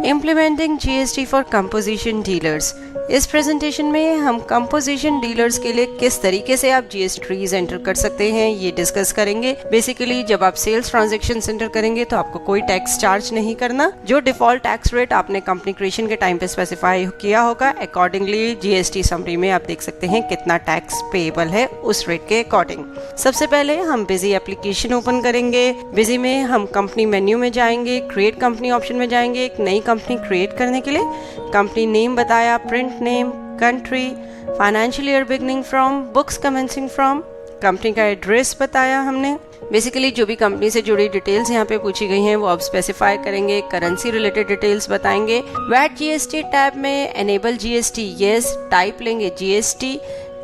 Implementing GST for composition dealers. इस presentation में हम कंपोजिशन डीलर्स के लिए किस तरीके से आप जीएसटी एंटर कर सकते हैं ये डिस्कस करेंगे। बेसिकली जब आप सेल्स ट्रांजैक्शन एंटर करेंगे तो आपको कोई टैक्स चार्ज नहीं करना। जो डिफॉल्ट टैक्स रेट आपने कंपनी क्रिएशन के टाइम पे स्पेसिफाई किया होगा, अकॉर्डिंगली जीएसटी समरी में आप देख सकते हैं कितना टैक्स पेएबल है उस रेट के अकॉर्डिंग। सबसे पहले हम बिजी एप्लीकेशन ओपन करेंगे। बिजी में हम कंपनी मेन्यू में जाएंगे, क्रिएट कंपनी ऑप्शन में जाएंगे। एक नई कंपनी क्रिएट करने के लिए कंपनी नेम बताया, print name, country, financial year beginning from, books commencing from, company का एड्रेस बताया हमने। बेसिकली जो भी कंपनी से जुड़ी डिटेल्स यहाँ पे पूछी गई हैं वो अब स्पेसिफाई करेंगे। करेंसी रिलेटेड डिटेल्स बताएंगे। वैट जीएसटी टैब में एनेबल जीएसटी यस, टाइप लेंगे जीएसटी,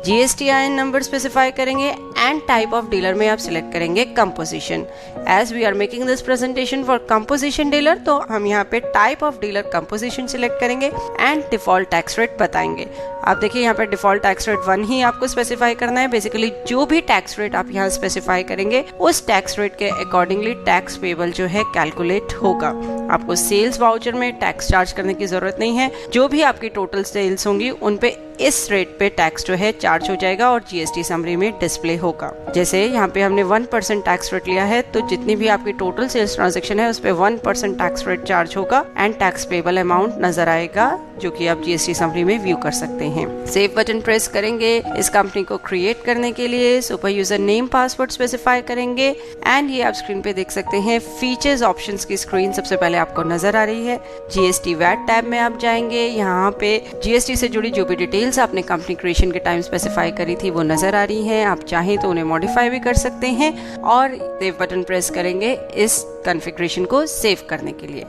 GSTIN नंबर स्पेसिफाई करेंगे एंड टाइप ऑफ डीलर में आप सिलेक्ट करेंगे composition. As we are making this presentation for composition dealer तो हम यहाँ पे type of dealer composition select करेंगे एंड डिफॉल्ट टैक्स रेट बताएंगे। आप देखिए यहाँ पे डिफॉल्ट टैक्स रेट 1 ही आपको स्पेसिफाई करना है। बेसिकली जो भी टैक्स रेट आप यहाँ स्पेसिफाई करेंगे उस टैक्स रेट के अकॉर्डिंगली टैक्स पेबल जो है कैलकुलेट होगा। आपको सेल्स वाउचर में टैक्स चार्ज करने की जरूरत नहीं है। जो भी आपकी टोटल सेल्स होंगी उन पे इस रेट पे टैक्स जो है चार्ज हो जाएगा और जीएसटी समरी में डिस्प्ले होगा। जैसे यहाँ पे हमने 1% टैक्स रेट लिया है तो जितनी भी आपकी टोटल सेल्स ट्रांजैक्शन है उस पे 1% टैक्स रेट चार्ज होगा एंड टैक्स पेबल अमाउंट नजर आएगा जो कि आप जीएसटी समरी में व्यू कर सकते हैं। सेव बटन प्रेस करेंगे। इस कंपनी को क्रिएट करने के लिए super user name password specify करेंगे एंड ये आप स्क्रीन पे देख सकते हैं फीचर्स ऑप्शंस की स्क्रीन सबसे पहले आपको नजर आ रही है। जीएसटी वैट टैब में आप जाएंगे। यहाँ पे जीएसटी से जुड़ी जो भी डिटेल्स आपने कंपनी क्रिएशन के टाइम स्पेसिफाई करी थी वो नजर आ रही हैं। आप चाहें तो उन्हें मॉडिफाई भी कर सकते हैं और सेव बटन प्रेस करेंगे इस कॉन्फ़िगरेशन को सेव करने के लिए।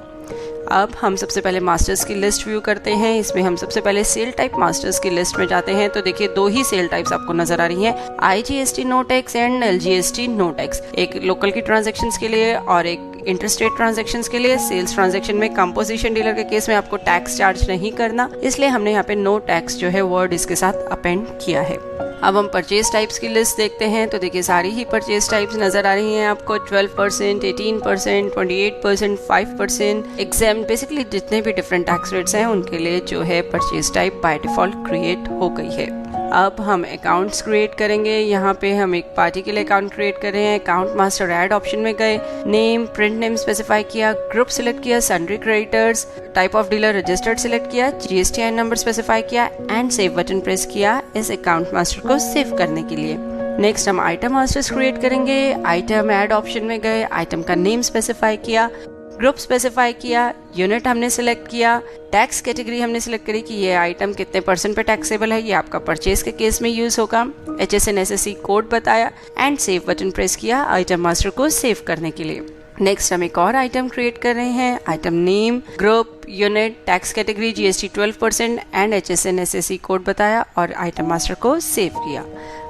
अब हम सबसे पहले मास्टर्स की लिस्ट व्यू करते हैं। इसमें हम सबसे पहले सेल टाइप मास्टर्स की लिस्ट में जाते हैं तो देखिए 2 ही सेल टाइप्स आपको नजर आ रही हैं, IGST no tax and LGST no tax. एक लोकल की ट्रांजैक्शंस के लिए और एक इंटरस्टेट ट्रांजैक्शंस के लिए। सेल्स ट्रांजैक्शन में कंपोजिशन डीलर के केस में आपको टैक्स चार्ज नहीं करना, इसलिए हमने यहाँ पे नो टैक्स जो है वर्ड इसके साथ अपेंड किया है। अब हम परचेज टाइप्स की लिस्ट देखते हैं तो देखिए सारी ही परचेज टाइप्स नजर आ रही हैं आपको। 12%, 18%, 28%, 5% एग्जाम। बेसिकली जितने भी डिफरेंट टैक्स रेट्स हैं उनके लिए जो है purchase type by default create हो गई है। अब हम अकाउंट्स क्रिएट करेंगे। यहाँ पे हम एक पार्टी के लिए अकाउंट क्रिएट कर रहे हैं। अकाउंट मास्टर ऐड ऑप्शन में गए, नेम, प्रिंट नेम स्पेसिफाई किया, ग्रुप सिलेक्ट किया, sundry creditors, type of dealer registered select किया, GSTIN नंबर स्पेसिफाई किया एंड सेव बटन प्रेस किया इस अकाउंट मास्टर को सेव करने के लिए। नेक्स्ट हम आइटम मास्टर्स क्रिएट करेंगे। आइटम ऐड ऑप्शन में गए, आइटम का नेम स्पेसिफाई किया, ग्रुप स्पेसिफाई किया, यूनिट हमने सिलेक्ट किया, टैक्स कैटेगरी हमने सिलेक्ट करी कि ये आइटम कितने % पे टैक्सेबल है, ये आपका परचेज के केस में यूज होगा। HSN SSC कोड बताया एंड सेव बटन प्रेस किया आइटम मास्टर को सेव करने के लिए। नेक्स्ट हम एक और आइटम क्रिएट कर रहे हैं। Item name, group, unit, tax category, GST 12% and HSN SSC code बताया और आइटम मास्टर को सेव किया।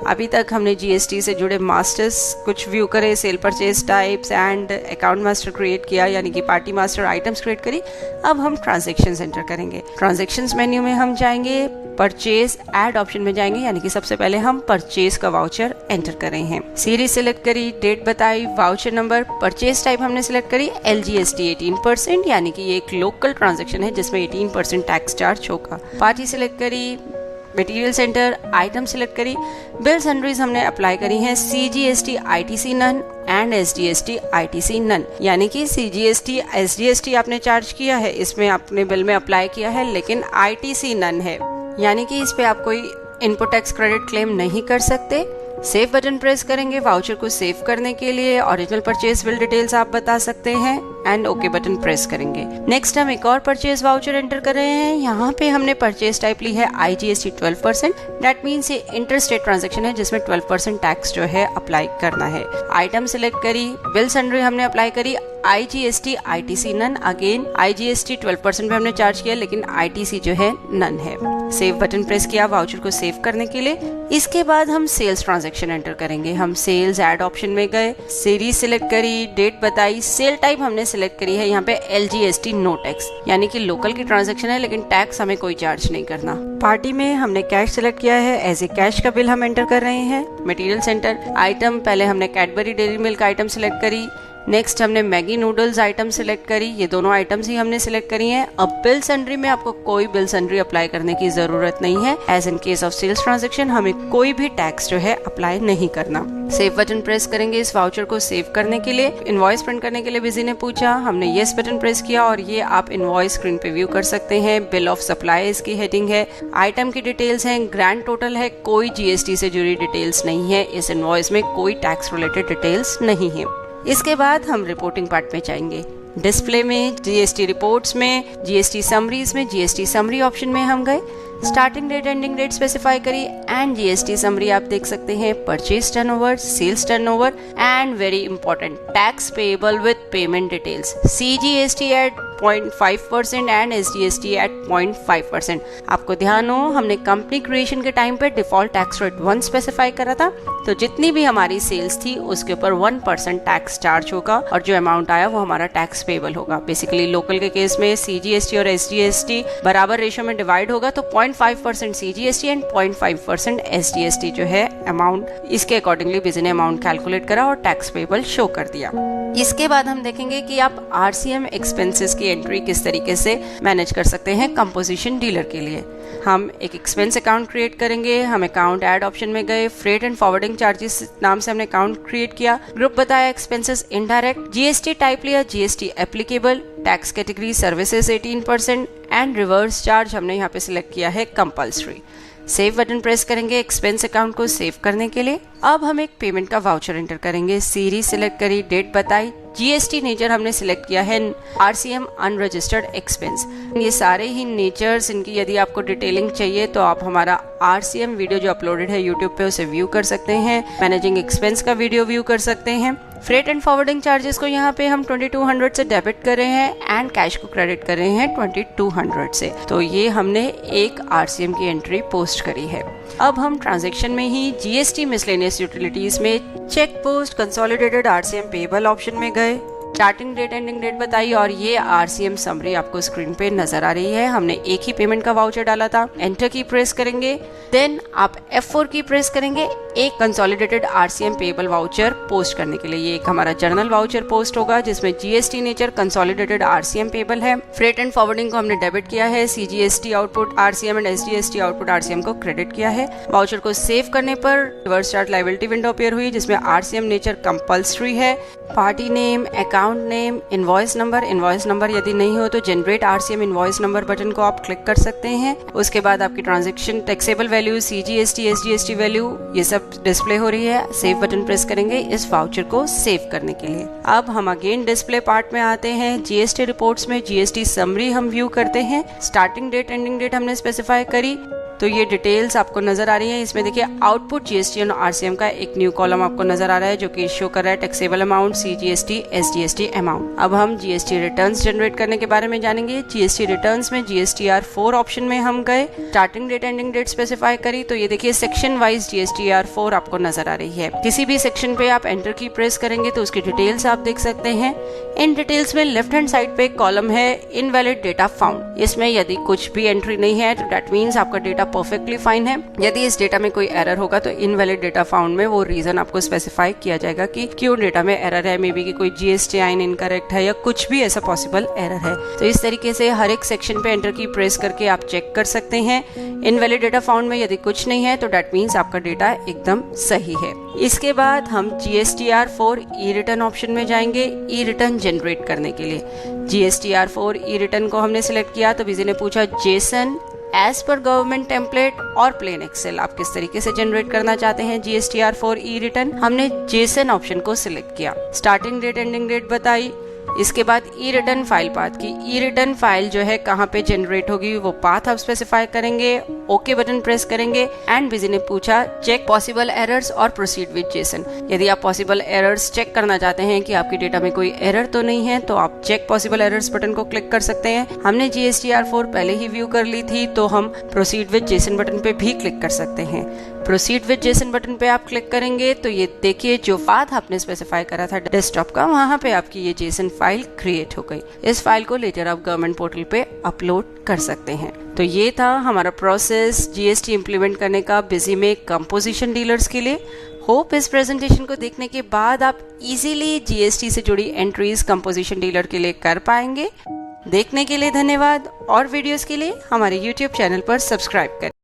अभी तक हमने GST से जुड़े मास्टर्स कुछ व्यू करे, cell purchase types and account master create किया यानी कि पार्टी मास्टर आइटम्स क्रिएट करी। अब हम ट्रांजैक्शंस एंटर करेंगे। ट्रांजैक्शंस मेन्यू में हम जाएंगे, परचेज ऐड ऑप्शन में जाएंगे यानी कि सबसे पहले हम परचेज का वाउचर एंटर कर रहे हैं। सीरीज सिलेक्ट करी, डेट बताई, वाउचर नंबर, परचेज टाइप हमने सिलेक्ट करी LGST 18% यानी कि ये एक लोकल ट्रांजैक्शन है जिसमें 18% टैक्स चार्ज होगा। पार्टी सिलेक्ट करी, मटेरियल सेंटर, आइटम सिलेक्ट करी, बिल सन्ड्रीज हमने अप्लाई करी हैं CGST ITC none and SGST ITC none यानी कि CGST SGST आपने चार्ज किया है, इसमें आपने बिल में अप्लाई किया है, लेकिन ITC नन है यानी कि इस पे आप कोई इनपुट टैक्स क्रेडिट क्लेम नहीं कर सकते। सेव बटन प्रेस करेंगे वाउचर को सेव करने के लिए। ओरिजिनल परचेज बिल डिटेल्स आप बता सकते हैं एंड ओके बटन प्रेस करेंगे। नेक्स्ट हम एक और परचेज वाउचर एंटर कर रहे हैं। यहाँ पे हमने परचेज टाइप ली है IGST 12%। दैट मीन्स ये इंटरस्टेट ट्रांजैक्शन है जिसमें 12% टैक्स जो है अप्लाई करना है। आइटम सिलेक्ट करी, बिल सन्ड्री हमने अप्लाई करी, IGST ITC none. Again IGST 12% पे हमने चार्ज किया लेकिन ITC जो है नन है। सेव बटन प्रेस किया वाउचर को सेव करने के लिए। इसके बाद हम सेल्स ट्रांजैक्शन एंटर करेंगे। हम सेल्स ऐड ऑप्शन में गए, सीरीज सिलेक्ट करी, डेट बताई, सेल टाइप हमने सिलेक्ट करी है यहाँ पे LGST नो टैक्स यानी कि लोकल की ट्रांजैक्शन है लेकिन टैक्स हमें कोई चार्ज नहीं करना। पार्टी में हमने कैश सिलेक्ट किया है, एज ए कैश का बिल हम एंटर कर रहे हैं। मटेरियल सेंटर, आइटम पहले हमने Cadbury dairy milk item select करी, नेक्स्ट हमने मैगी नूडल्स आइटम सिलेक्ट करी, ये दोनों आइटम्स ही हमने सिलेक्ट करी हैं। अब बिल सन्ड्री में आपको कोई बिल सन्ड्री अप्लाई करने की जरूरत नहीं है। As in case of sales transaction हमें कोई भी टैक्स जो है अप्लाई नहीं करना। सेव बटन प्रेस करेंगे इस वाउचर को सेव करने के लिए। इनवॉइस प्रिंट करने के लिए बिजी ने पूछा, हमने येस बटन प्रेस किया और ये आप इनवॉइस स्क्रीन पे व्यू कर सकते हैं। बिल ऑफ सप्लाई इसकी हेडिंग है, आइटम की डिटेल्स हैं, ग्रैंड टोटल है, कोई जीएसटी से जुड़ी डिटेल्स नहीं है। इस इनवॉइस में कोई टैक्स रिलेटेड डिटेल्स नहीं है। इसके बाद हम रिपोर्टिंग पार्ट में जाएंगे। डिस्प्ले में, जीएसटी रिपोर्ट्स में, जीएसटी समरीज में, जीएसटी समरी ऑप्शन में हम गए। Starting date ending date specify करी एंड जीएसटी समरी आप देख सकते हैं, purchase turnover, sales turnover and very important tax payable with payment details, CGST at 0.5% and SGST at 0.5%। आपको ध्यान हो, हमने कंपनी क्रिएशन के टाइम पे डिफॉल्ट टैक्स रेट 1 स्पेसिफाई करा था, तो जितनी भी हमारी सेल्स थी उसके ऊपर 1% टैक्स चार्ज होगा और जो अमाउंट आया वो हमारा टैक्स पेएबल होगा। बेसिकली लोकल के केस में सीजीएसटी और एसजीएसटी बराबर रेशियो में डिवाइड होगा, तो 0.5% सीजीएसटी एंड 0.5% एसजीएसटी जो है अमाउंट, इसके अकॉर्डिंगली बिजनेस अमाउंट कैलकुलेट करा और टैक्स पेएबल शो कर दिया। इसके बाद हम देखेंगे कि आप आरसीएम एक्सपेंसेस की एंट्री किस तरीके से मैनेज कर सकते हैं कंपोजिशन डीलर के लिए। हम एक एक्सपेंस अकाउंट क्रिएट करेंगे। हम अकाउंट ऐड ऑप्शन में गए, फ्रेट एंड फॉरवर्डिंग चार्जेस नाम से हमने अकाउंट क्रिएट किया। ग्रुप बताया एक्सपेंसेस इनडायरेक्ट, जीएसटी टाइप लिया, GST applicable, tax category services 18% and reverse charge हमने यहाँ पे सिलेक्ट किया है कंपल्सरी। सेव बटन प्रेस करेंगे एक्सपेंस अकाउंट को सेव करने के लिए। अब हम एक पेमेंट का वाउचर एंटर करेंगे। सीरीज सिलेक्ट करी, डेट बताई, जीएसटी नेचर हमने सिलेक्ट किया है आरसीएम अनरजिस्टर्ड एक्सपेंस। ये सारे ही नेचर्स, इनकी यदि आपको डिटेलिंग चाहिए तो आप हमारा आरसीएम वीडियो जो अपलोडेड है यूट्यूब पे उसे व्यू कर सकते हैं। मैनेजिंग एक्सपेंस का वीडियो व्यू कर सकते हैं। फ्रेट एंड फॉरवर्डिंग चार्जेस को यहाँ पे हम 2200 से डेबिट कर रहे हैं एंड कैश को क्रेडिट कर रहे हैं 2200 से। तो ये हमने एक आरसीएम की एंट्री पोस्ट करी है। अब हम ट्रांजैक्शन में ही जीएसटी मिसलेनियस यूटिलिटीज में check post consolidated RCM payable option में गए। स्टार्टिंग डेट एंडिंग डेट बताई और ये आरसीएम समरी आपको स्क्रीन पे नजर आ रही है। हमने एक ही पेमेंट का वाउचर डाला था। एंटर की प्रेस करेंगे, देन आप F4 की प्रेस करेंगे एक consolidated RCM payable voucher post करने के लिए। ये एक हमारा जर्नल वाउचर पोस्ट होगा जिसमें GST nature consolidated RCM payable है। फ्रेट एंड फॉरवर्डिंग को हमने डेबिट किया है, CGST output RCM and SGST output RCM को क्रेडिट किया है। वाउचर को सेव करने पर reverse charge liability window appear हुई जिसमें आरसीएम नेचर कंपल्सरी है। Party name, account name, invoice number यदि नहीं हो तो generate RCM invoice number button को आप क्लिक कर सकते हैं। उसके बाद आपकी transaction taxable value, CGST, SGST value, ये सब डिस्प्ले हो रही है। सेव बटन प्रेस करेंगे इस वाउचर को सेव करने के लिए। अब हम अगेन डिस्प्ले पार्ट में आते हैं। जीएसटी रिपोर्ट्स में जीएसटी समरी हम व्यू करते हैं। स्टार्टिंग डेट एंडिंग डेट हमने स्पेसिफाई करी, तो ये डिटेल्स आपको नजर आ रही हैं। इसमें देखिए आउटपुट जीएसटी और आरसीएम का एक न्यू कॉलम आपको नजर आ रहा है जो कि शो कर रहा है taxable amount, CGST, SGST amount. अब हम जीएसटी रिटर्न्स जनरेट करने के बारे में जानेंगे। जीएसटी रिटर्न्स में जीएसटीआर 4 ऑप्शन में हम गए। Starting date ending date specify करी, तो ये देखिए सेक्शन वाइज जीएसटीआर 4 आपको नजर आ रही है। किसी भी सेक्शन पे आप एंटर की प्रेस करेंगे तो उसकी डिटेल्स आप देख सकते हैं। इन डिटेल्स में लेफ्ट हैंड साइड पे एक कॉलम है इनवैलिड डेटा फाउंड। इसमें यदि कुछ भी एंट्री नहीं है तो दैट मीन्स आपका डेटा परफेक्टली फाइन है। यदि इस डेटा में कोई एरर होगा तो इनवैलिड डेटा फाउंड में वो रीजन आपको स्पेसिफाई किया जाएगा कि क्यों डेटा में एरर है। मे बी कि कोई जीएसटीआईएन इनकरेक्ट है या कुछ भी ऐसा पॉसिबल एरर है। तो इस तरीके से हर एक सेक्शन पे एंटर की प्रेस करके आप चेक कर सकते हैं। इनवैलिड डेटा फाउंड में यदि कुछ नहीं है तो दैट मीन्स आपका डेटा एकदम सही है। इसके बाद हम जीएसटीआर 4 ई रिटर्न ऑप्शन में जाएंगे ई रिटर्न जनरेट करने के लिए। जीएसटीआर 4 ई रिटर्न को हमने सिलेक्ट किया तो बिजी ने पूछा JSON as per government template और प्लेन एक्सेल आप किस तरीके से जनरेट करना चाहते हैं जीएसटीआर 4 ई रिटर्न। हमने जेसन ऑप्शन को सिलेक्ट किया। स्टार्टिंग डेट एंडिंग डेट बताई। इसके बाद ई रिटर्न फाइल पाथ की, ई रिटर्न फाइल जो है कहाँ पे जनरेट होगी वो पाथ आप स्पेसिफाई करेंगे। ओके बटन प्रेस करेंगे एंड बिजी ने पूछा चेक पॉसिबल एरर्स और प्रोसीड विद जेसन। यदि आप पॉसिबल एरर्स चेक करना चाहते हैं कि आपकी डेटा में कोई एरर तो नहीं है तो आप चेक पॉसिबल एरर्स बटन को क्लिक कर सकते हैं। हमने जीएसटीआर 4 पहले ही व्यू कर ली थी तो हम प्रोसीड विद जेसन बटन पे भी क्लिक कर सकते हैं। प्रोसीड विद जेसन बटन पे आप क्लिक करेंगे तो ये देखिए जो पाथ आपने स्पेसिफाई करा था डेस्कटॉप का, वहाँ पे आपकी ये जेसन फाइल क्रिएट हो गई। इस फाइल को लेकर आप गवर्नमेंट पोर्टल पे अपलोड कर सकते हैं। तो ये था हमारा प्रोसेस जीएसटी इम्प्लीमेंट करने का बिजी में कंपोजिशन डीलर्स के लिए। होप इस प्रेजेंटेशन को देखने के बाद आप इजीली जीएसटी से जुड़ी एंट्रीज कंपोजिशन डीलर के लिए कर पाएंगे। देखने के लिए धन्यवाद और वीडियोस के लिए हमारे YouTube चैनल पर सब्सक्राइब करें।